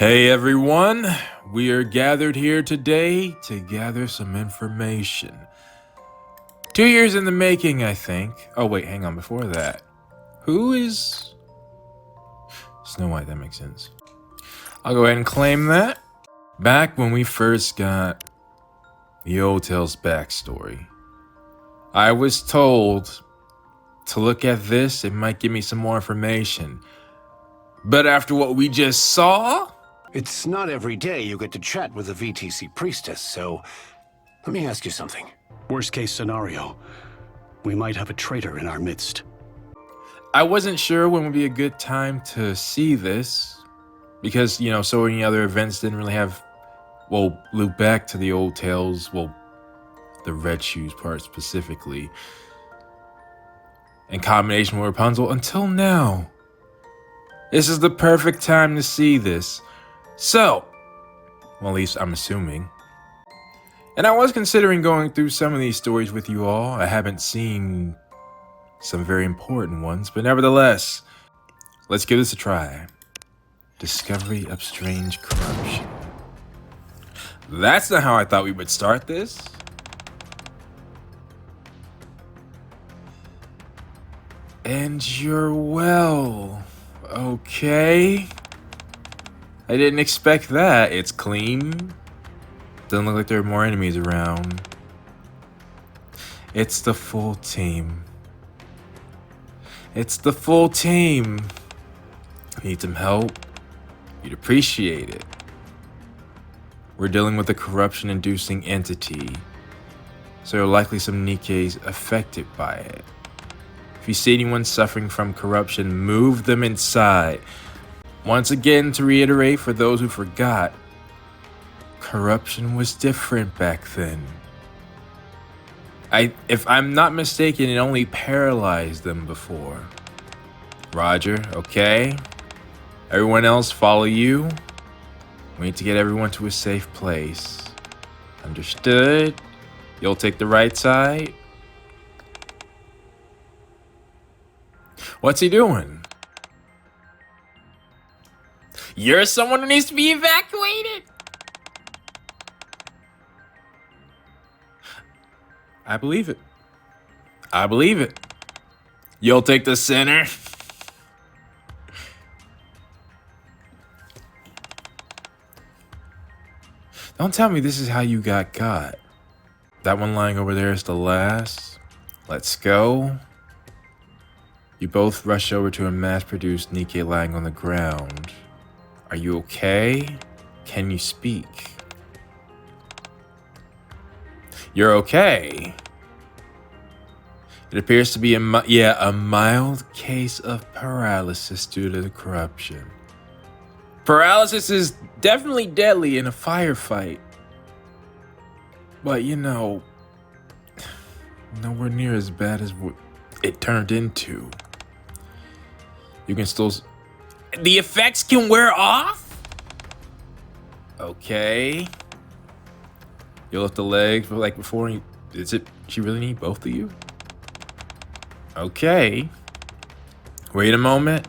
Hey everyone, we are gathered here today to gather some information. 2 years in the making, I think. Oh wait, hang on, before that. Who is Snow White? That makes sense. I'll go ahead and claim that. Back when we first got the Old Tales backstory, I was told to look at this, it might give me some more information. But after what we just saw, It's not every day you get to chat with a VTC priestess, so let me ask you something. Worst case scenario, we might have a traitor in our midst. I wasn't sure when would be a good time to see this because, so many other events didn't really have, loop back to the old tales, the Red Shoes part specifically, in combination with Rapunzel until now. This is the perfect time to see this. So, at least I'm assuming. And I was considering going through some of these stories with you all. I haven't seen some very important ones, but nevertheless, let's give this a try. Discovery of strange corruption. That's not how I thought we would start this. And you're well. Okay. I didn't expect that. It's clean. Doesn't look like there are more enemies around. It's the full team. It's the full team. Need some help? You'd appreciate it. We're dealing with a corruption-inducing entity, so there are likely some Nikke's affected by it. If you see anyone suffering from corruption, move them inside. Once again, to reiterate for those who forgot, corruption was different back then. If I'm not mistaken, it only paralyzed them before. Roger, okay? Everyone else follow you. We need to get everyone to a safe place. Understood? You'll take the right side? What's he doing? You're someone who needs to be evacuated. I believe it. I believe it. You'll take the center. Don't tell me this is how you got. That one lying over there is the last. Let's go. You both rush over to a mass-produced Nikke lying on the ground. Are you okay? Can you speak? You're okay. It appears to be a mild case of paralysis due to the corruption. Paralysis is definitely deadly in a firefight. But nowhere near as bad as what it turned into. You can still... The effects can wear off? Okay. You lift the legs like before. She really need both of you? Okay. Wait a moment.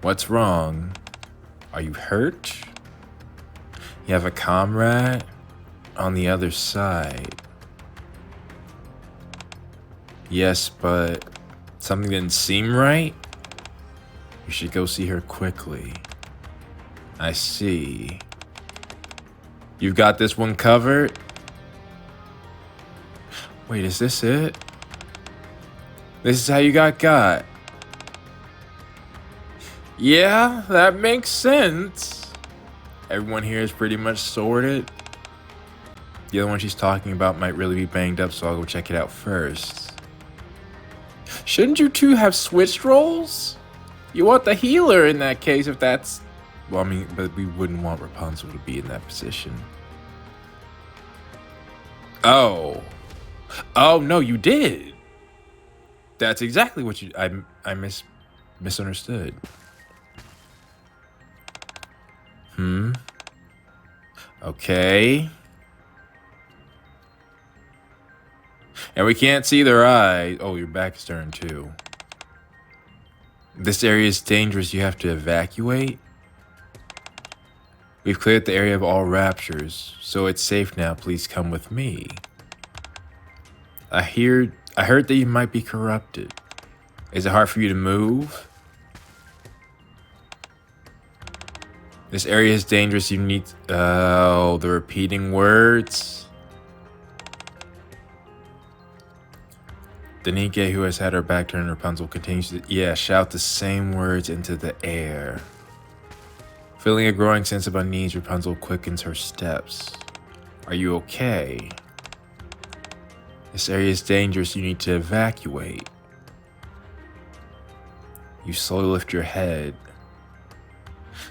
What's wrong? Are you hurt? You have a comrade on the other side. Yes, but something didn't seem right? You should go see her quickly. I see. You've got this one covered? Wait, is this it? This is how you got. Yeah, that makes sense. Everyone here is pretty much sorted. The other one she's talking about might really be banged up, so I'll go check it out first. Shouldn't you two have switched roles? You want the healer in that case if that's... Well, but we wouldn't want Rapunzel to be in that position. Oh. Oh, no, you did. That's exactly what you... I misunderstood. Okay. And we can't see their eye. Oh, your back is turned too. This area is dangerous. You have to evacuate. We've cleared the area of all raptures, so it's safe now. Please come with me. I heard that you might be corrupted. Is it hard for you to move? This area is dangerous. You need... Oh, the repeating words. The Nike who has had her back turned Rapunzel continues to... Yeah, shout the same words into the air. Feeling a growing sense of unease, Rapunzel quickens her steps. Are you okay? This area is dangerous. You need to evacuate. You slowly lift your head.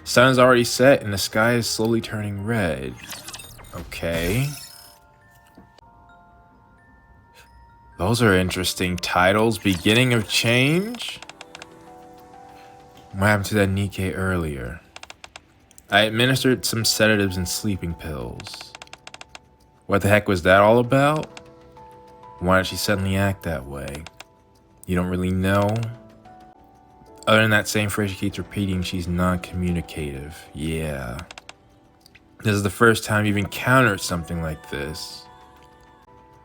Sun is already set and the sky is slowly turning red. Okay. Those are interesting titles. Beginning of change? What happened to that Nike earlier? I administered some sedatives and sleeping pills. What the heck was that all about? Why did she suddenly act that way? You don't really know? Other than that same phrase she keeps repeating, she's non-communicative. Yeah. This is the first time you've encountered something like this.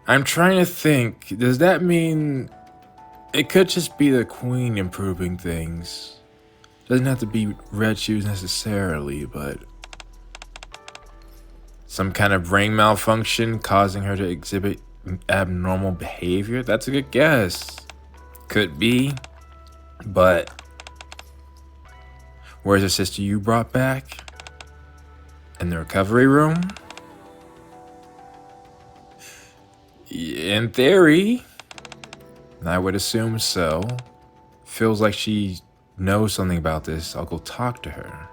I'm trying to think, does that mean it could just be the queen improving things? Doesn't have to be red shoes necessarily, but some kind of brain malfunction causing her to exhibit abnormal behavior? That's a good guess. Could be, but where's the sister you brought back? In the recovery room? In theory, I would assume so. Feels like she knows something about this. I'll go talk to her.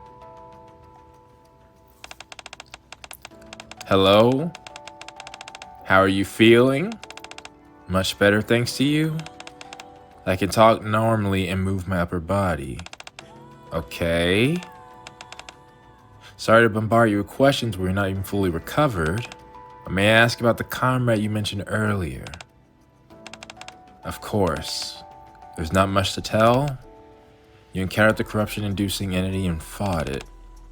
Hello? How are you feeling? Much better thanks to you? I can talk normally and move my upper body. Okay. Sorry to bombard you with questions where you're not even fully recovered. But may I ask about the comrade you mentioned earlier? Of course. There's not much to tell. You encountered the corruption-inducing entity and fought it.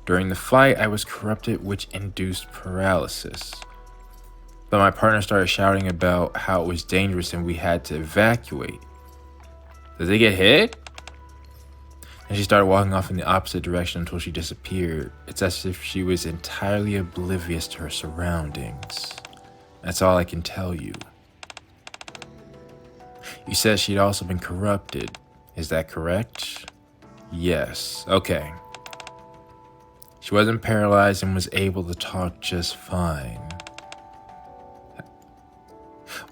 During the fight, I was corrupted, which induced paralysis. But my partner started shouting about how it was dangerous and we had to evacuate. Did they get hit? And she started walking off in the opposite direction until she disappeared. It's as if she was entirely oblivious to her surroundings. That's all I can tell you. You said she'd also been corrupted. Is that correct? Yes. Okay. She wasn't paralyzed and was able to talk just fine.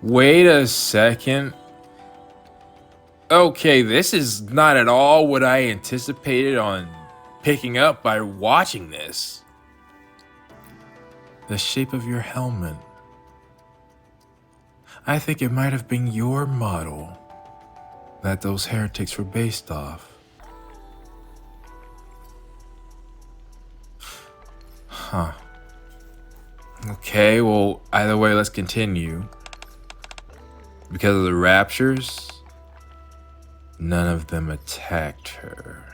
Wait a second. Okay, this is not at all what I anticipated on picking up by watching this. The shape of your helmet. I think it might have been your model that those heretics were based off. Huh. Okay, well, either way, let's continue. Because of the raptures, none of them attacked her.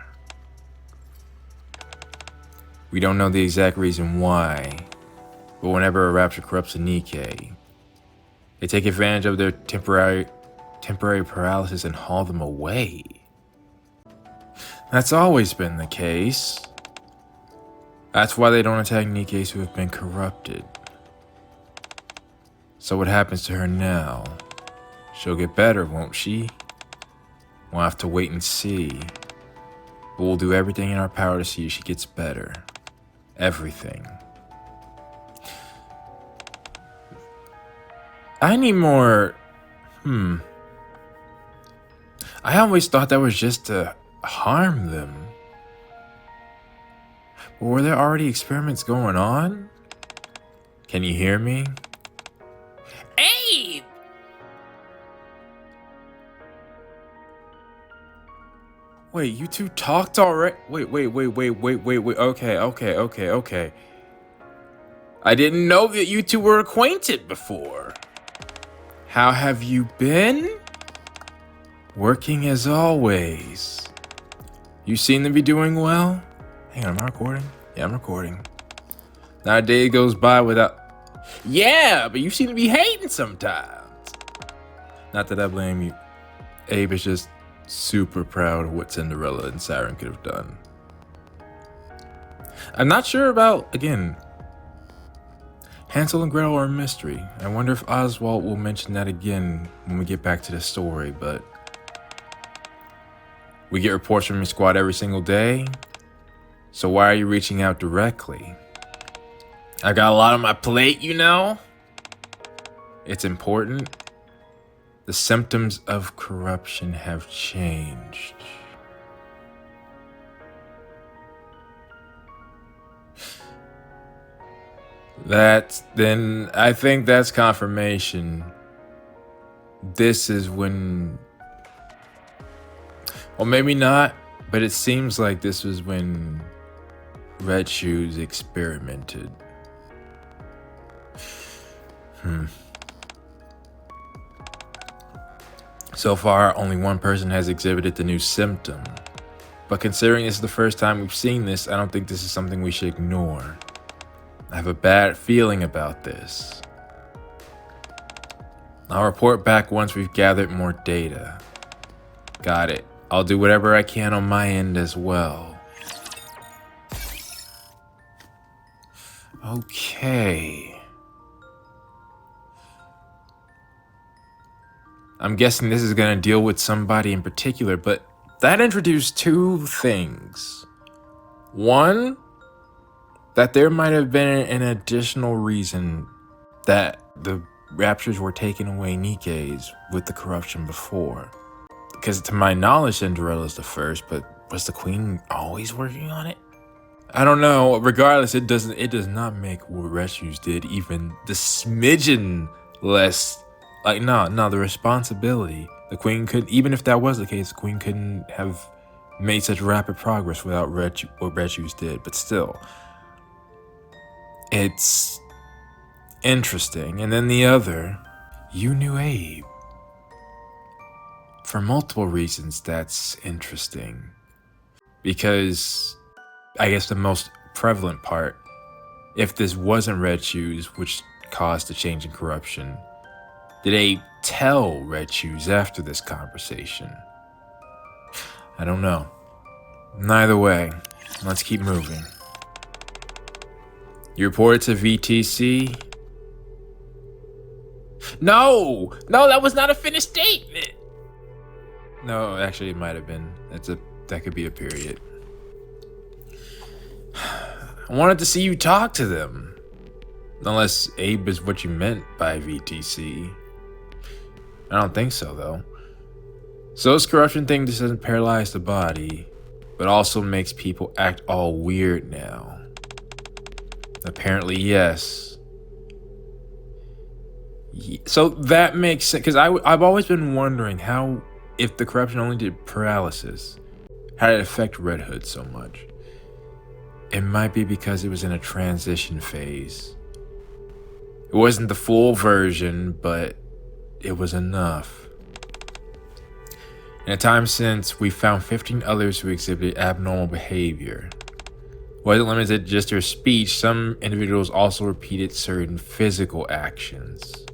We don't know the exact reason why, but whenever a rapture corrupts a Nike, they take advantage of their temporary paralysis and haul them away. That's always been the case. That's why they don't attack Nikes who have been corrupted. So what happens to her now? She'll get better, won't she? We'll have to wait and see. But we'll do everything in our power to see if she gets better. Everything. I need more... I always thought that was just to harm them. But were there already experiments going on? Can you hear me? Abe! Wait, you two talked already? Wait. Okay. I didn't know that you two were acquainted before. How have you been? Working as always. You seem to be doing well. Hang on, am I recording? Yeah, I'm recording. Not a day goes by without... Yeah, but you seem to be hating sometimes. Not that I blame you. Abe is just super proud of what Cinderella and Siren could have done. I'm not sure about, again, Hansel and Gretel are a mystery. I wonder if Oswald will mention that again when we get back to the story, but we get reports from your squad every single day. So why are you reaching out directly? I got a lot on my plate, you know? It's important. The symptoms of corruption have changed. I think that's confirmation. This is when, well, maybe not, but it seems like this was when Red Shoes experimented. So far, only one person has exhibited the new symptom. But considering this is the first time we've seen this, I don't think this is something we should ignore. I have a bad feeling about this. I'll report back once we've gathered more data. Got it. I'll do whatever I can on my end as well. Okay. I'm guessing this is going to deal with somebody in particular, but that introduced two things. One, that there might have been an additional reason that the raptures were taking away Nikke's with the corruption before. Because to my knowledge, Cinderella's the first, but was the queen always working on it? I don't know. Regardless, it does not make what Red Shoes did even the smidgen less. Like, no, the responsibility. The queen couldn't, even if that was the case, the queen couldn't have made such rapid progress without what Red Shoes did. But still, it's interesting. And then the other, you knew Abe. For multiple reasons, that's interesting. Because, I guess the most prevalent part, if this wasn't Red Shoes, which caused the change in corruption, did Abe tell Red Shoes after this conversation? I don't know. Neither way, let's keep moving. You reported to VTC? No, that was not a finished statement. No, actually, it might have been. That could be a period. I wanted to see you talk to them. Unless Abe is what you meant by VTC. I don't think so, though. So this corruption thing just doesn't paralyze the body, but also makes people act all weird now. Apparently, yes. So that makes sense, because I've always been wondering how, if the corruption only did paralysis, how did it affect Red Hood so much? It might be because it was in a transition phase. It wasn't the full version, but it was enough. In a time since, we found 15 others who exhibited abnormal behavior. Wasn't limited to just their speech, some individuals also repeated certain physical actions.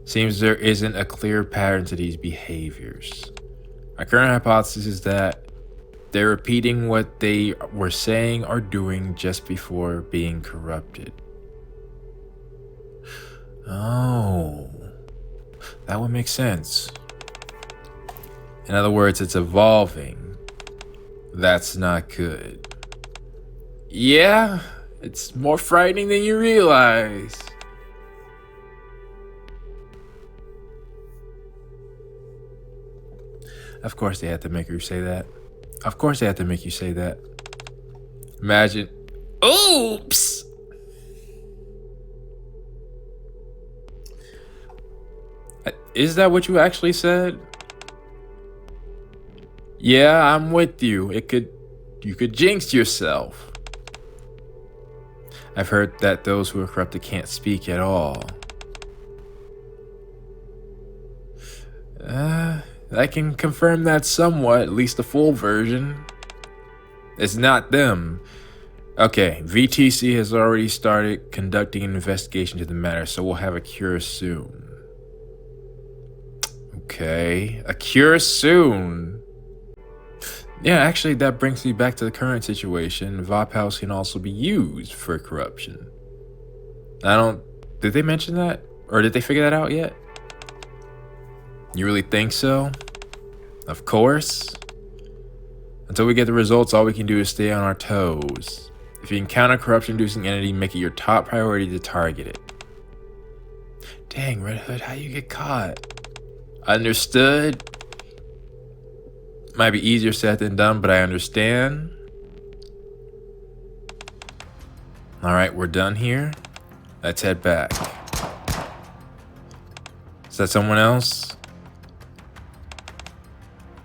Seems there isn't a clear pattern to these behaviors. My current hypothesis is that they're repeating what they were saying or doing just before being corrupted. Oh, that would make sense. In other words, it's evolving. That's not good. Yeah, it's more frightening than you realize. Of course they had to make you say that. Of course they had to make you say that. Imagine. Oops! Is that what you actually said? Yeah, I'm with you. You could jinx yourself. I've heard that those who are corrupted can't speak at all. I can confirm that somewhat, at least the full version. It's not them. Okay, VTC has already started conducting an investigation to the matter, so we'll have a cure soon. Okay, a cure soon. Yeah, actually, that brings me back to the current situation. VOP House can also be used for corruption. Did they mention that? Or did they figure that out yet? You really think so? Of course. Until we get the results, all we can do is stay on our toes. If you encounter corruption-inducing entity, make it your top priority to target it. Dang, Red Hood, how you get caught? Understood. Might be easier said than done, but I understand. Alright, we're done here. Let's head back. Is that someone else?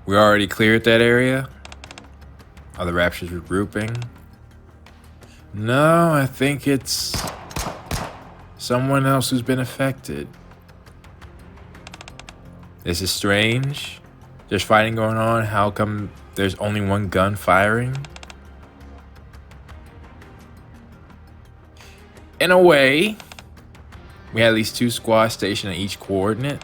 We already cleared that area? Are the Raptures regrouping? No, I think it's someone else who's been affected. This is strange. There's fighting going on. How come there's only one gun firing? In a way, we had at least 2 squads stationed at each coordinate.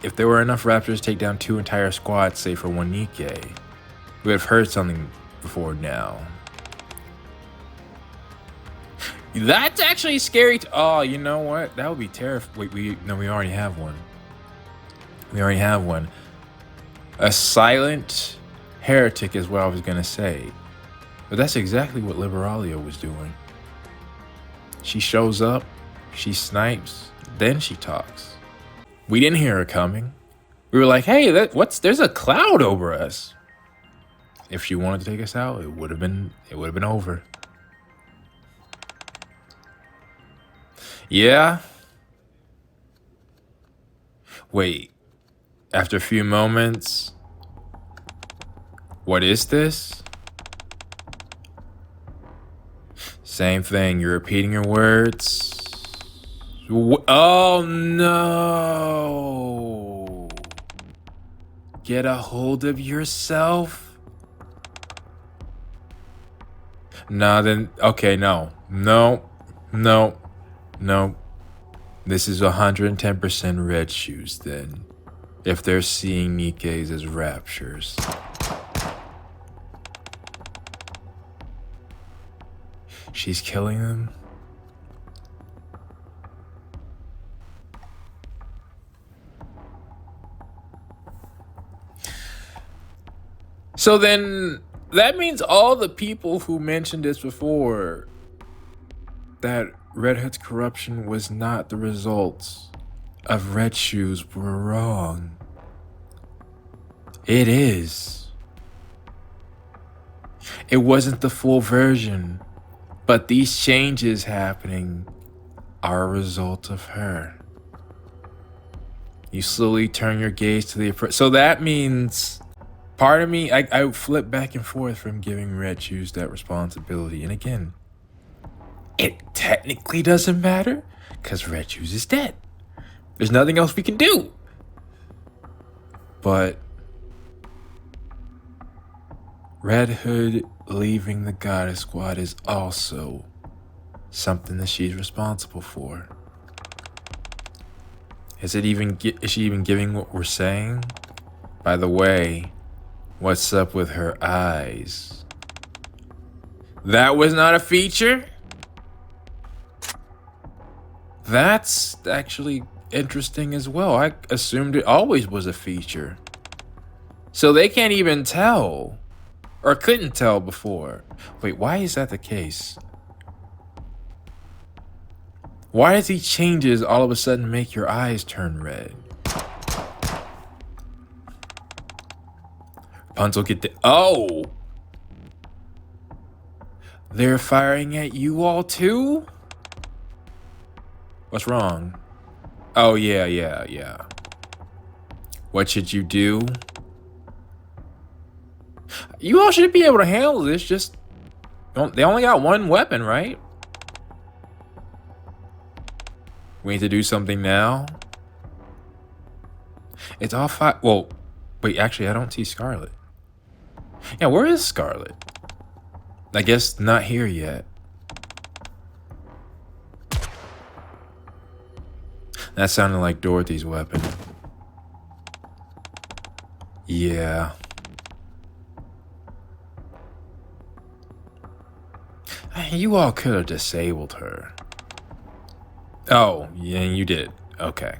If there were enough Raptors to take down 2 entire squads, say for 1 Nikkei, we would have heard something before now. That's actually scary. Oh, you know what? That would be terrifying. Wait, we already have one. We already have one. A silent heretic is what I was gonna say. But that's exactly what Liberalia was doing. She shows up, she snipes, then she talks. We didn't hear her coming. We were like, hey, there's a cloud over us. If she wanted to take us out, it would have been over. Yeah. Wait. After a few moments, what is this? Same thing. You're repeating your words. Oh no! Get a hold of yourself. Nah, then okay, no. This is 110% red shoes then. If they're seeing Nikkeis as raptures. She's killing them? So then, that means all the people who mentioned this before, that Red Hood's corruption was not the result of red shoes, were wrong. It is. It wasn't the full version, but these changes happening are a result of her. You slowly turn your gaze to the so that means part of me, I flip back and forth from giving Red Shoes that responsibility. And again, it technically doesn't matter because Red Shoes is dead. There's nothing else we can do. But Red Hood leaving the Goddess Squad is also something that she's responsible for. Is she even giving what we're saying? By the way, what's up with her eyes? That was not a feature? That's actually interesting as well. I assumed it always was a feature. So they can't even tell. Or couldn't tell before. Wait, why is that the case? Why does he changes all of a sudden make your eyes turn red? Rapunzel get the... Oh! They're firing at you all too? What's wrong? Oh, yeah. What should you do? You all should be able to handle this, just... They only got one weapon, right? We need to do something now? It's all five... Wait, actually, I don't see Scarlet. Yeah, where is Scarlet? I guess not here yet. That sounded like Dorothy's weapon. Yeah. You all could have disabled her. Oh, yeah, you did. Okay.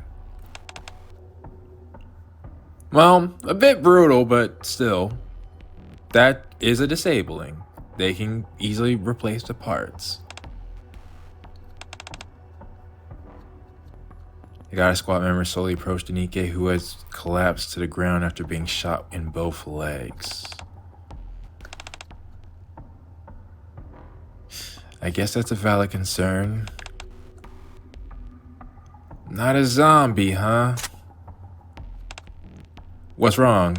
Well, a bit brutal, but still. That is a disabling. They can easily replace the parts. The God Squad members slowly approach Nike, who has collapsed to the ground after being shot in both legs. I guess that's a valid concern. Not a zombie, huh? What's wrong?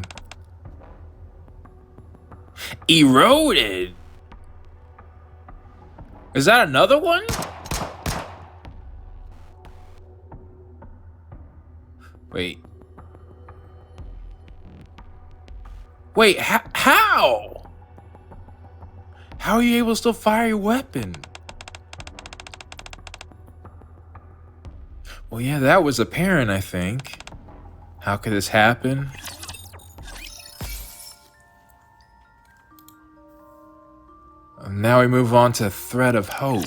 Eroded? Is that another one? Wait. Wait, how? How are you able to still fire your weapon? Well, yeah, that was apparent, I think. How could this happen? Now we move on to Thread of Hope.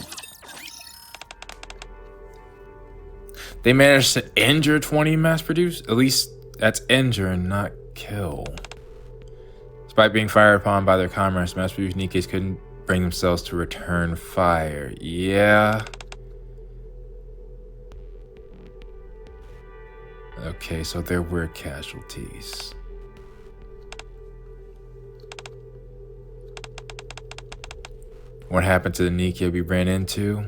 They managed to injure 20 mass-produced? At least that's injure and not kill. Despite being fired upon by their comrades, mass-produced Nikes couldn't bring themselves to return fire. Yeah. Okay, so there were casualties. What happened to the Nike we ran into?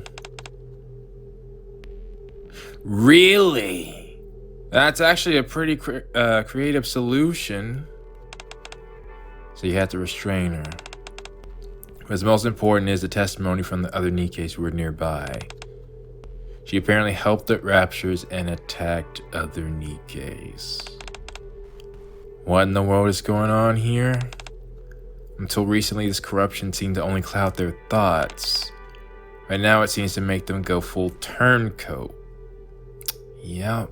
Really? That's actually a pretty creative solution. So you have to restrain her. What's most important is the testimony from the other Nikes who were nearby. She apparently helped the Raptures and attacked other Nikes. What in the world is going on here? Until recently, this corruption seemed to only cloud their thoughts. Right now, it seems to make them go full turncoat. Yep.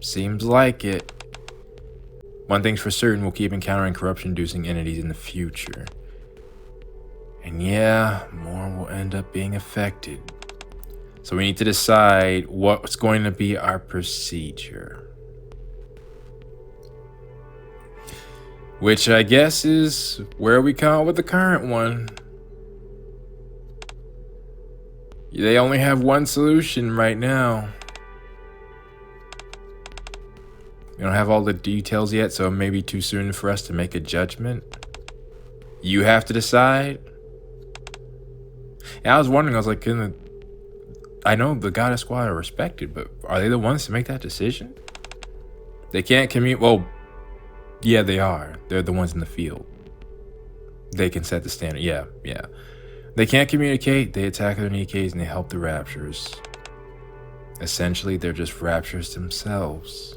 Seems like it. One thing's for certain, we'll keep encountering corruption-inducing entities in the future. And yeah, more will end up being affected. So we need to decide what's going to be our procedure. Which I guess is where we come up with the current one. They only have one solution right now. We don't have all the details yet, so it may be too soon for us to make a judgment. You have to decide. And I was wondering, I was like, I know the Goddess Squad are respected, but are they the ones to make that decision? They can't commute. Well, yeah, they are. They're the ones in the field. They can set the standard. Yeah. They can't communicate. They attack their Nikes and they help the Raptures. Essentially, they're just Raptures themselves.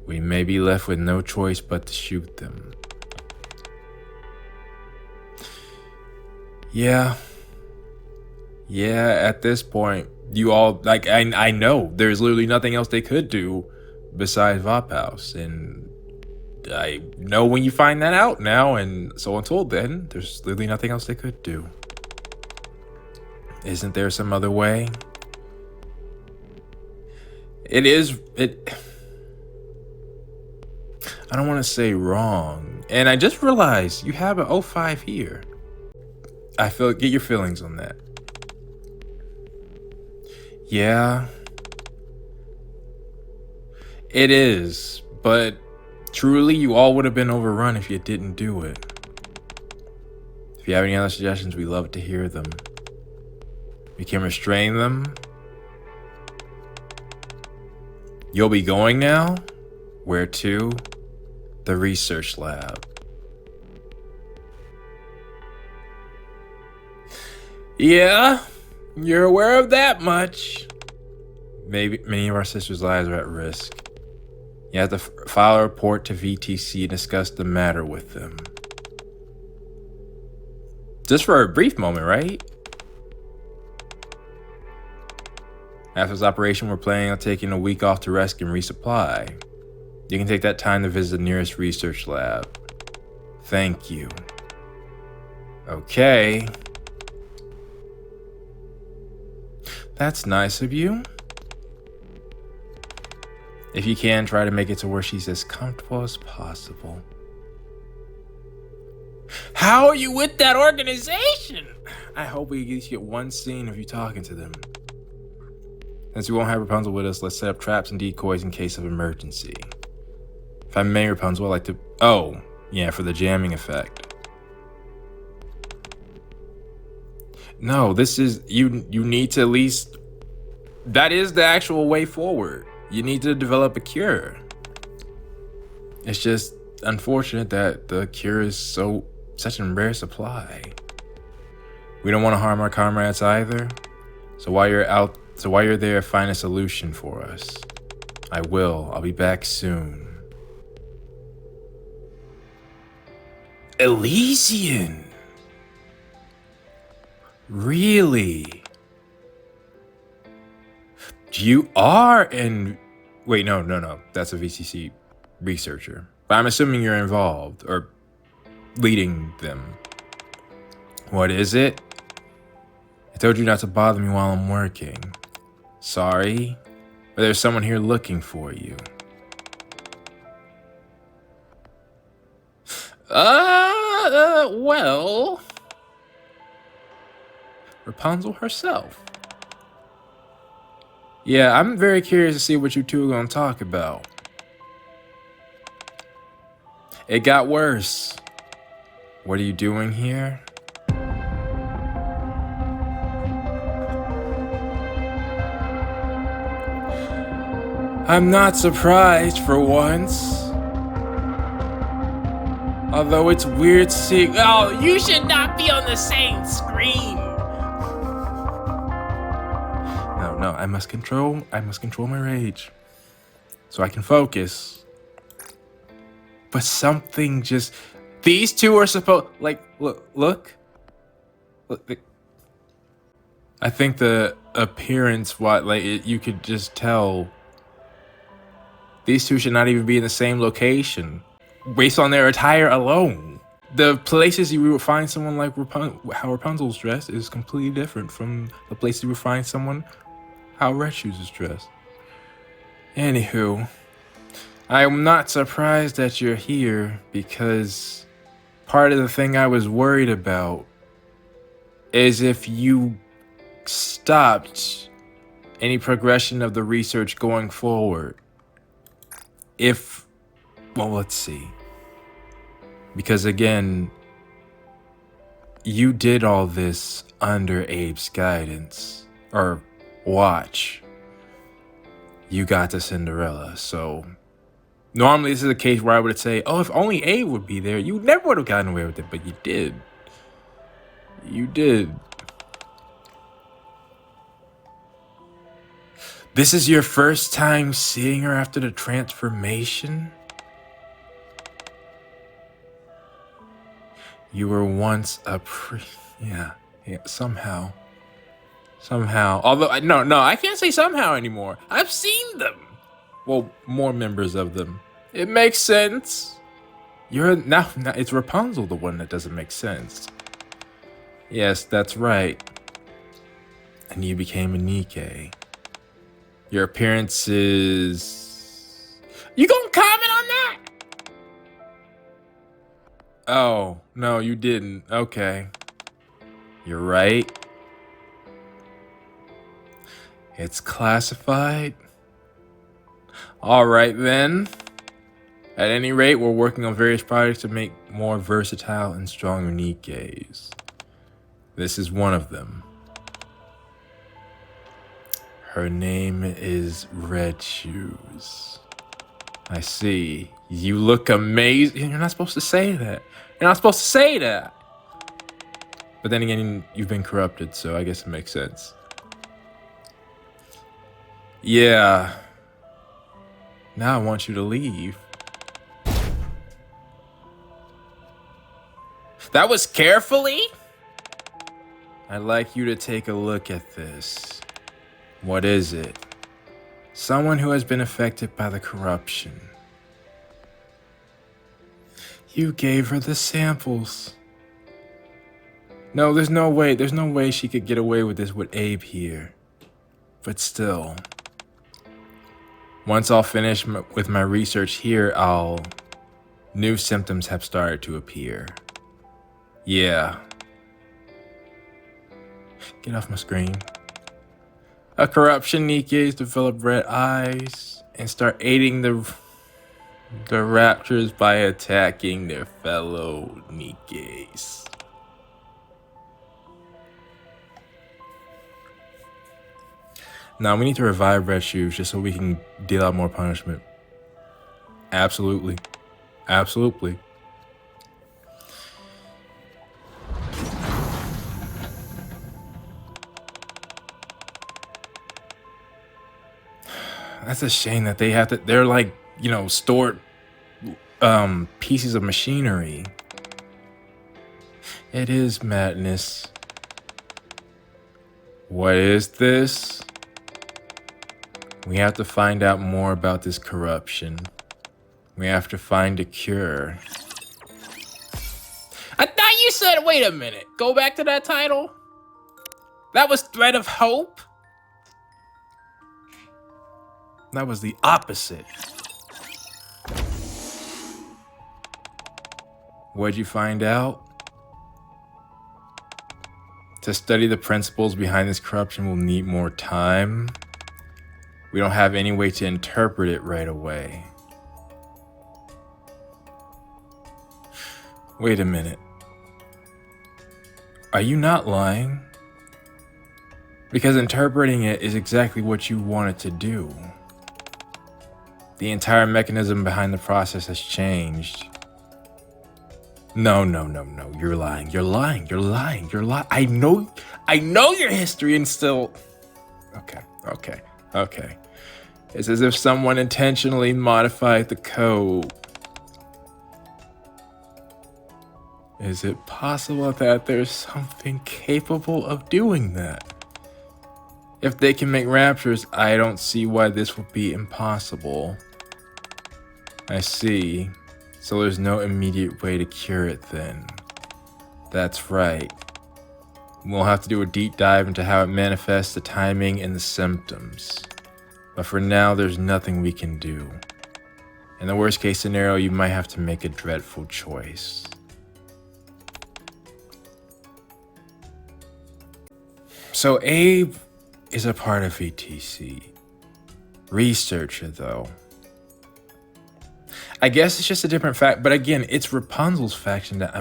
We may be left with no choice but to shoot them. Yeah, at this point, you all, like, I know there's literally nothing else they could do besides Vophouse, and I know when you find that out now, and so until then, there's literally nothing else they could do. Isn't there some other way? I don't want to say wrong, and I just realized you have an 05 here. Get your feelings on that. Yeah. It is, but truly you all would have been overrun if you didn't do it. If you have any other suggestions, we love to hear them. We can restrain them. You'll be going now? Where to? The research lab. Yeah, you're aware of that much. Maybe many of our sisters' lives are at risk. You have to file a report to VTC and discuss the matter with them. Just for a brief moment, right? After this operation, we're planning on taking a week off to rest and resupply. You can take that time to visit the nearest research lab. Thank you. Okay. That's nice of you. If you can, try to make it to where she's as comfortable as possible. How are you with that organization? I hope we get one scene of you talking to them. Since we won't have Rapunzel with us, let's set up traps and decoys in case of emergency. If I may, Rapunzel, I'd like to... Oh, yeah, for the jamming effect. No, this is... You need to at least... That is the actual way forward. You need to develop a cure. It's just unfortunate that the cure is such in rare supply. We don't want to harm our comrades either. So while you're there, find a solution for us. I will. I'll be back soon. Elysian. Really? You are in... Wait, no. That's a VCC researcher. But I'm assuming you're involved or leading them. What is it? I told you not to bother me while I'm working. Sorry, but there's someone here looking for you. Well... Rapunzel herself. Yeah, I'm very curious to see what you two are going to talk about. It got worse. What are you doing here? I'm not surprised for once. Although it's weird seeing... Oh, you should not be on the same screen. No, I must control my rage. So I can focus. But something just... These two are supposed... Like, look. I think the appearance, you could just tell... These two should not even be in the same location. Based on their attire alone. The places you would find someone like how Rapunzel's dressed is completely different from the places you would find someone how Red Shoes is dressed. Anywho, I'm not surprised that you're here because part of the thing I was worried about is if you stopped any progression of the research going forward. Well, let's see. Because again, you did all this under Abe's guidance, or watch. You got to Cinderella, so normally this is a case where I would say, oh, if only Abe would be there, you never would have gotten away with it, but you did. You did. This is your first time seeing her after the transformation? You were once a yeah, somehow. Although, no, I can't say somehow anymore. I've seen them. Well, more members of them. It makes sense. Now it's Rapunzel, the one that doesn't make sense. Yes, that's right. And you became a Nike. Your appearance is... You gonna comment on that? Oh, no, you didn't. Okay. You're right. It's classified. All right, then. At any rate, we're working on various projects to make more versatile and stronger Nikes. This is one of them. Her name is Red Shoes. I see. You look amazing. You're not supposed to say that. You're not supposed to say that. But then again, you've been corrupted, so I guess it makes sense. Yeah. Now I want you to leave. That was carefully? I'd like you to take a look at this. What is it? Someone who has been affected by the corruption. You gave her the samples. No, there's no way she could get away with this with Abe here. But still. Once I'll finish with my research here, new symptoms have started to appear. Yeah. Get off my screen. A corruption Nikes develop red eyes and start aiding the raptors by attacking their fellow Nikes. Now we need to revive Red Shoes just so we can deal out more punishment. Absolutely. Absolutely. That's a shame that they're like, stored pieces of machinery. It is madness. What is this? We have to find out more about this corruption. We have to find a cure. I thought you said, wait a minute, go back to that title? That was Thread of Hope? That was the opposite. What'd you find out? To study the principles behind this corruption will need more time. We don't have any way to interpret it right away. Wait a minute. Are you not lying? Because interpreting it is exactly what you want it to do. The entire mechanism behind the process has changed. No. You're lying. You're lying. I know your history and still... Okay. It's as if someone intentionally modified the code. Is it possible that there's something capable of doing that? If they can make raptors, I don't see why this would be impossible. I see. So there's no immediate way to cure it then. That's right. We'll have to do a deep dive into how it manifests, the timing, and the symptoms. But for now, there's nothing we can do. In the worst case scenario, you might have to make a dreadful choice. So Abe is a part of VTC. Researcher, though. I guess it's just a different fact, but again, it's Rapunzel's faction that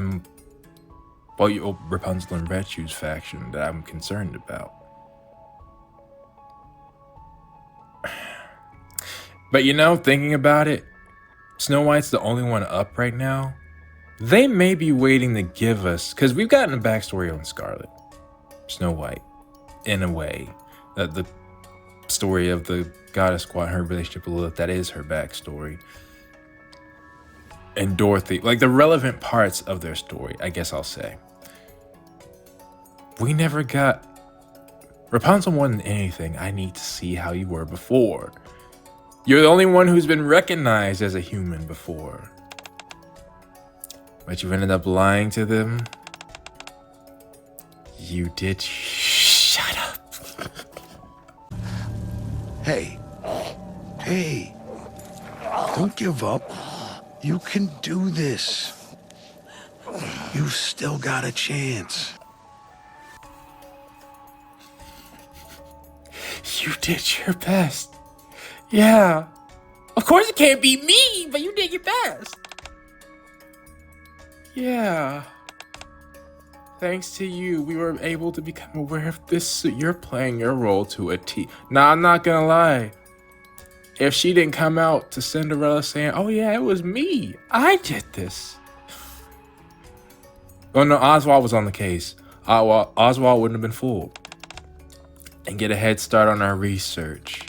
Rapunzel and Red Shoes faction that I'm concerned about. But thinking about it, Snow White's the only one up right now. They may be waiting to give us, because we've gotten a backstory on Scarlet, Snow White, in a way. The story of the goddess squad, her relationship with Lilith, that is her backstory. And Dorothy, like the relevant parts of their story, I guess I'll say. We never got... Rapunzel, more than anything, I need to see how you were before. You're the only one who's been recognized as a human before. But you ended up lying to them. You did. Shut up. Hey. Don't give up. You can do this. You've still got a chance. You did your best. Yeah. Of course it can't be me, but you did your best. Yeah. Thanks to you, we were able to become aware of this. You're playing your role to a T. Now, I'm not gonna lie. If she didn't come out to Cinderella saying, oh yeah, it was me, I did this. Oh no, Oswald was on the case. Oswald wouldn't have been fooled. And get a head start on our research.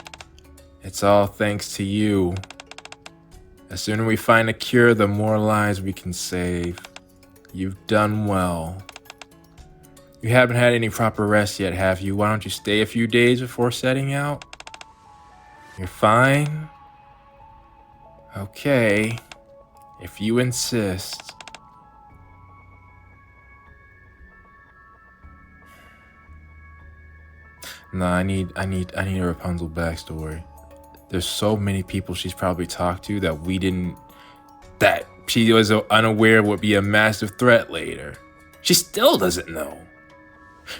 It's all thanks to you. The sooner we find a cure, the more lives we can save. You've done well. You haven't had any proper rest yet, have you? Why don't you stay a few days before setting out? You're fine? Okay. If you insist. No, I need a Rapunzel backstory. There's so many people she's probably talked to that she was unaware would be a massive threat later. She still doesn't know.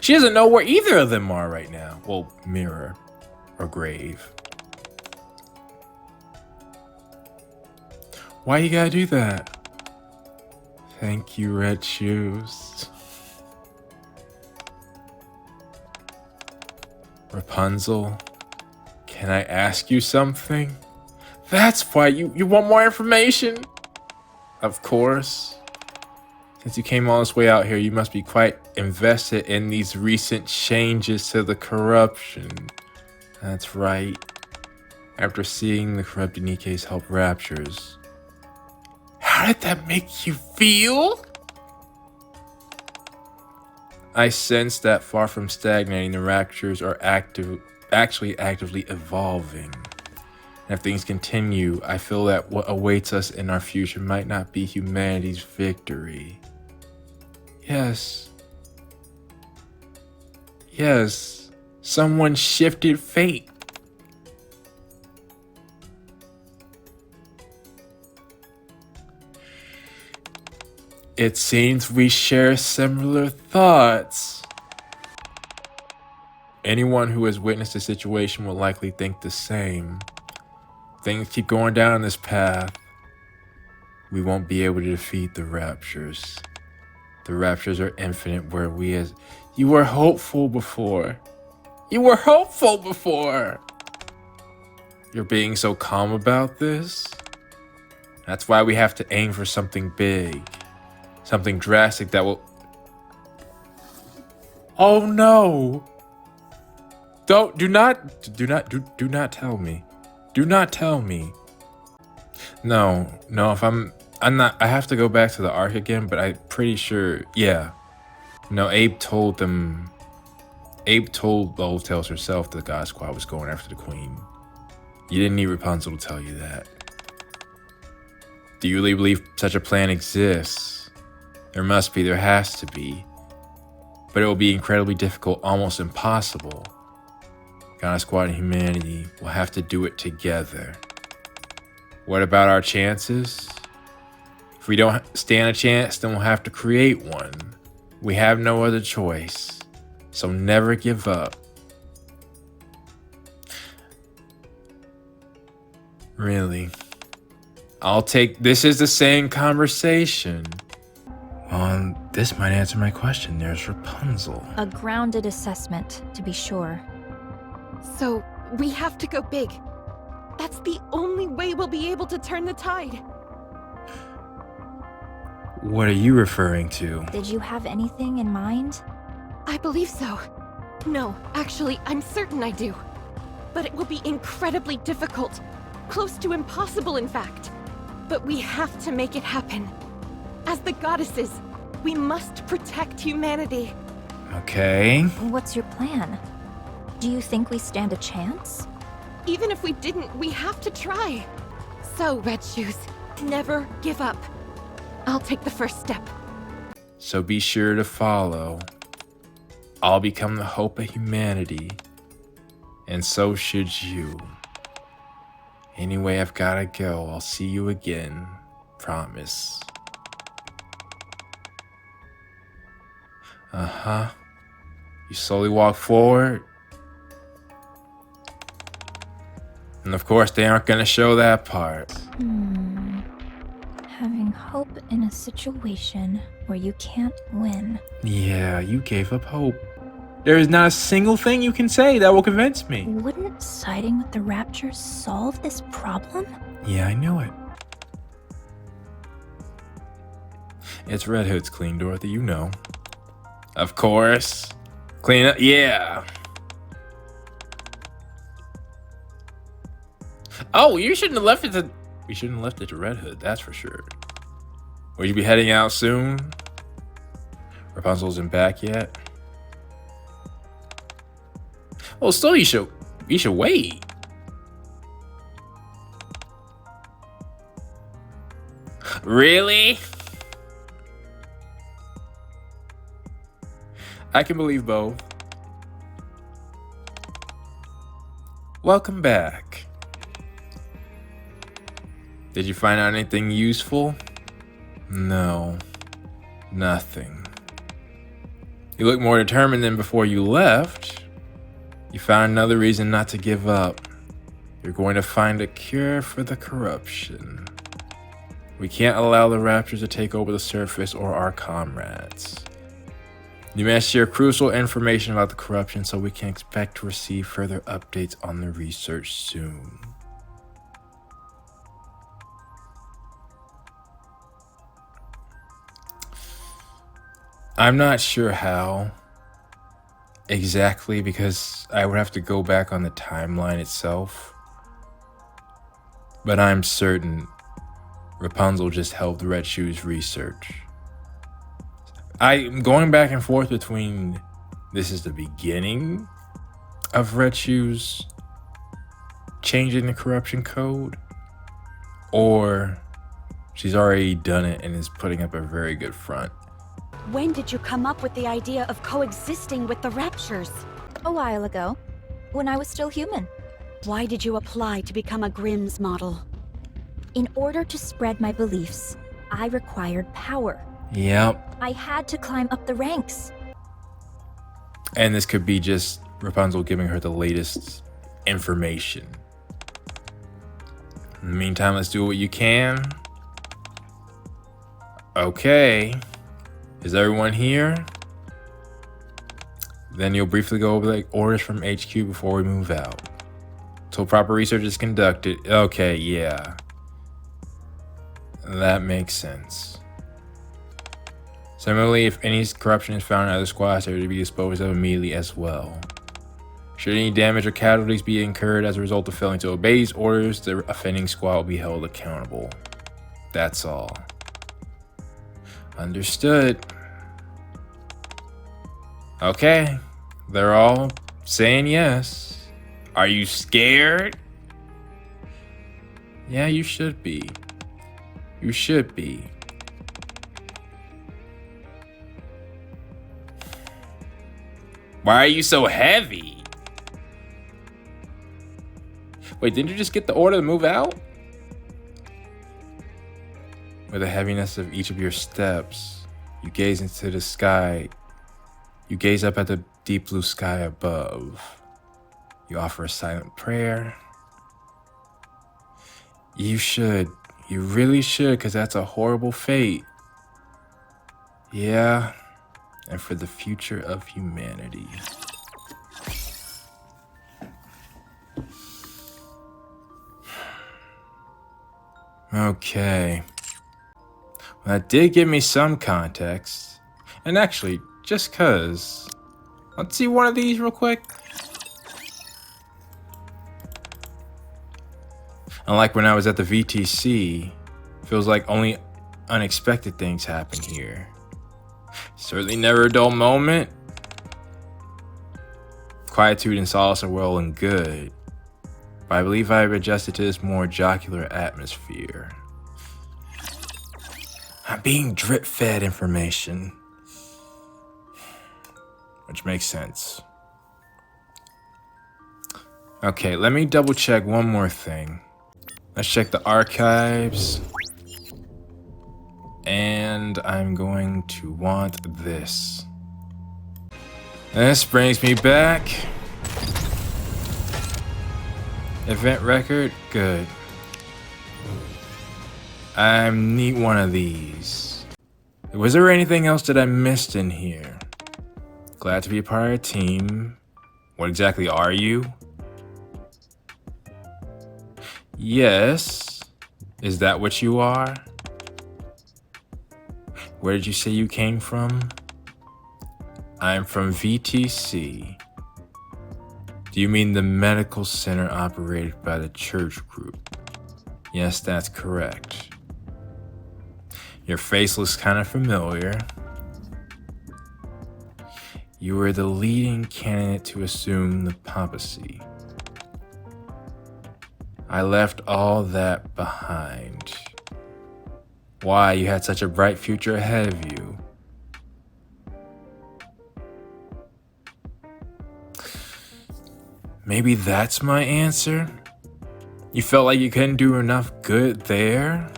She doesn't know where either of them are right now. Well, Mirror or Grave. Why you gotta do that? Thank you, Red Shoes. Rapunzel, can I ask you something? That's why you want more information? Of course. Since you came all this way out here, you must be quite invested in these recent changes to the corruption. That's right. After seeing the corrupted Nikes help Raptures. How did that make you feel? I sense that far from stagnating, the Raptures are actually actively evolving. And if things continue, I feel that what awaits us in our future might not be humanity's victory. Yes. Yes. Someone shifted fate. It seems we share similar thoughts. Anyone who has witnessed the situation will likely think the same. Things keep going down this path. We won't be able to defeat the Raptures. The Raptures are infinite where you were hopeful before. You were hopeful before. You're being so calm about this. That's why we have to aim for something big. Something drastic that will... Oh no! Do not tell me. Do not tell me. No, if I'm not, I have to go back to the Ark again, but I'm pretty sure, yeah. No, Abe told the Old Tales herself the God Squad was going after the Queen. You didn't need Rapunzel to tell you that. Do you really believe such a plan exists? There must be, there has to be. But it will be incredibly difficult, almost impossible. God Squad and humanity will have to do it together. What about our chances? If we don't stand a chance, then we'll have to create one. We have no other choice. So never give up. Really? This is the same conversation. This might answer my question. There's Rapunzel. A grounded assessment, to be sure. So, we have to go big. That's the only way we'll be able to turn the tide. What are you referring to? Did you have anything in mind? I believe so. No, actually, I'm certain I do. But it will be incredibly difficult. Close to impossible, in fact. But we have to make it happen. As the goddesses, we must protect humanity. Okay. What's your plan? Do you think we stand a chance? Even if we didn't, we have to try. So, Red Shoes, never give up. I'll take the first step. So be sure to follow. I'll become the hope of humanity. And so should you. Anyway, I've gotta go. I'll see you again. Promise. Uh-huh. You slowly walk forward. And of course, they aren't gonna show that part. Having hope in a situation where you can't win. Yeah, you gave up hope. There is not a single thing you can say that will convince me. Wouldn't siding with the Raptures solve this problem? Yeah, I knew it. It's Red Hood's clean, Dorothy, you know. Of course. Clean up, yeah. Oh, you shouldn't have left it to... We shouldn't have left it to Red Hood, that's for sure. Will you be heading out soon? Rapunzel isn't back yet? Well, still, you should wait. Really? I can believe both. Welcome back. Did you find out anything useful? No, nothing. You look more determined than before you left. You found another reason not to give up. You're going to find a cure for the corruption. We can't allow the Raptors to take over the surface or our comrades. You managed to share crucial information about the corruption, so we can expect to receive further updates on the research soon. I'm not sure how exactly, because I would have to go back on the timeline itself. But I'm certain Rapunzel just helped Red Shoes research. I'm going back and forth between this is the beginning of Red Shoes changing the corruption code, or she's already done it and is putting up a very good front. When did you come up with the idea of coexisting with the Raptures? A while ago, when I was still human. Why did you apply to become a Grimm's model? In order to spread my beliefs, I required power. Yep. I had to climb up the ranks. And this could be just Rapunzel giving her the latest information. In the meantime, let's do what you can. Okay. Is everyone here? Then you'll briefly go over the orders from HQ before we move out. Till proper research is conducted. Okay, yeah. That makes sense. Similarly, if any corruption is found in other squads, they are to be disposed of immediately as well. Should any damage or casualties be incurred as a result of failing to obey these orders, the offending squad will be held accountable. That's all. Understood. Okay, they're all saying yes. Are you scared? Yeah, you should be. You should be. Why are you so heavy? Wait, didn't you just get the order to move out? With the heaviness of each of your steps, you gaze into the sky. You gaze up at the deep blue sky above. You offer a silent prayer. You should. You really should, because that's a horrible fate. Yeah, and for the future of humanity. Okay. Well, that did give me some context. And actually, just cause, let's see one of these real quick. Unlike when I was at the VTC, feels like only unexpected things happen here. Certainly never a dull moment. Quietude and solace are well and good, but I believe I've adjusted to this more jocular atmosphere. I'm being drip-fed information, which makes sense. Okay, let me double check one more thing. Let's check the archives. And I'm going to want this. This brings me back. Event record, good. I need one of these. Was there anything else that I missed in here? Glad to be a part of a team. What exactly are you? Yes. Is that what you are? Where did you say you came from? I'm from VTC. Do you mean the medical center operated by the church group? Yes, that's correct. Your face looks kind of familiar. You were the leading candidate to assume the papacy. I left all that behind. Why? You had such a bright future ahead of you. Maybe that's my answer? You felt like you couldn't do enough good there?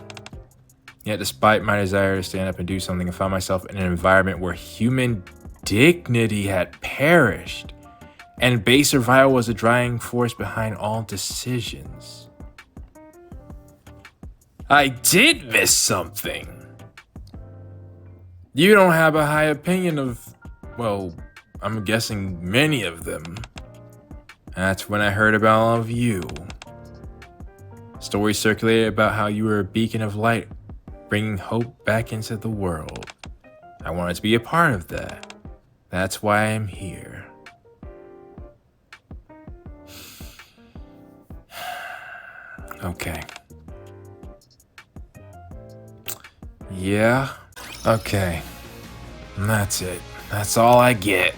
Yet despite my desire to stand up and do something, I found myself in an environment where human dignity had perished, and base survival was a driving force behind all decisions. I did miss something. You don't have a high opinion of, well, I'm guessing many of them. That's when I heard about all of you. Stories circulated about how you were a beacon of light, bringing hope back into the world. I wanted to be a part of that. That's why I'm here. Okay. Yeah? Okay. And that's it. That's all I get.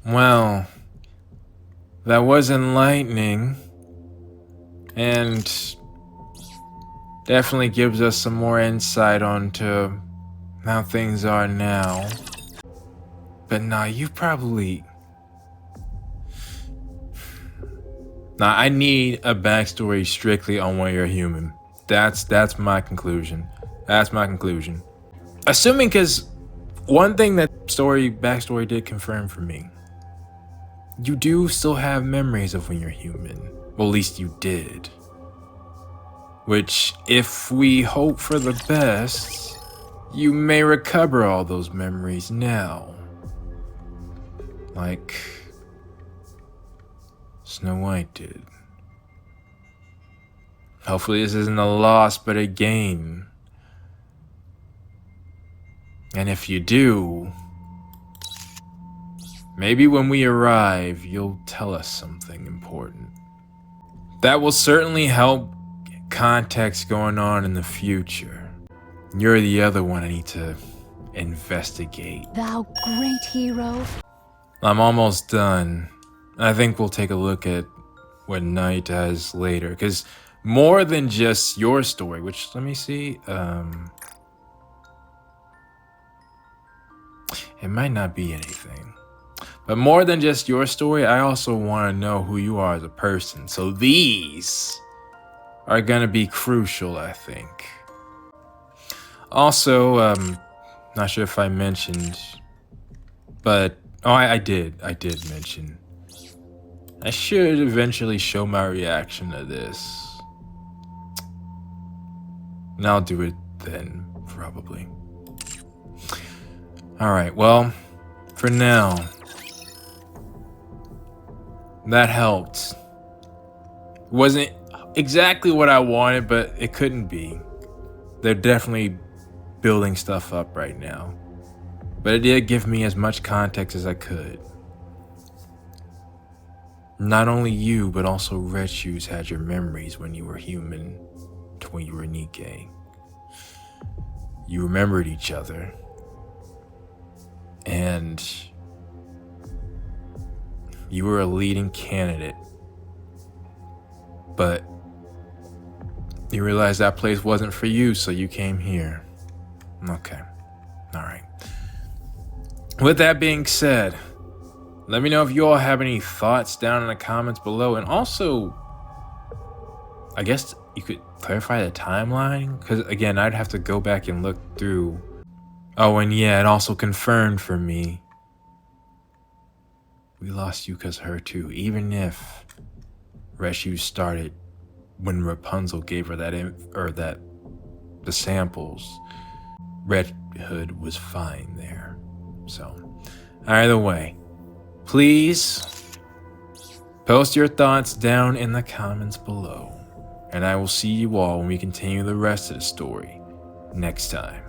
Well, that was enlightening. And definitely gives us some more insight onto how things are now. But nah, you probably... Nah, I need a backstory strictly on why you're human. That's my conclusion. That's my conclusion. Assuming, because one thing that backstory did confirm for me, you do still have memories of when you're human. Well, at least you did. Which, if we hope for the best, you may recover all those memories now. Like Snow White did. Hopefully this isn't a loss, but a gain. And if you do, maybe when we arrive, you'll tell us something important. That will certainly help context going on in the future. You're the other one I need to investigate. Thou great hero. I'm almost done. I think we'll take a look at what Knight has later, because more than just your story, which, let me see, it might not be anything. But more than just your story, I also want to know who you are as a person. So these are going to be crucial, I think. Also, not sure if I mentioned, but I did mention. I should eventually show my reaction to this. And I'll do it then, probably. Alright, well, for now, that helped. It wasn't exactly what I wanted, but it couldn't be. They're definitely building stuff up right now. But it did give me as much context as I could. Not only you, but also Red Shoes had your memories when you were human to when you were Nikke. You remembered each other. And you were a leading candidate. But you realized that place wasn't for you, so you came here. Okay. Alright. With that being said, let me know if you all have any thoughts down in the comments below. And also, I guess you could clarify the timeline, because again, I'd have to go back and look through. Oh, and yeah, it also confirmed for me we lost Yuka's her too, even if Reshu started when Rapunzel gave her the samples. Red Hood was fine there. So, either way, please post your thoughts down in the comments below, and I will see you all when we continue the rest of the story next time.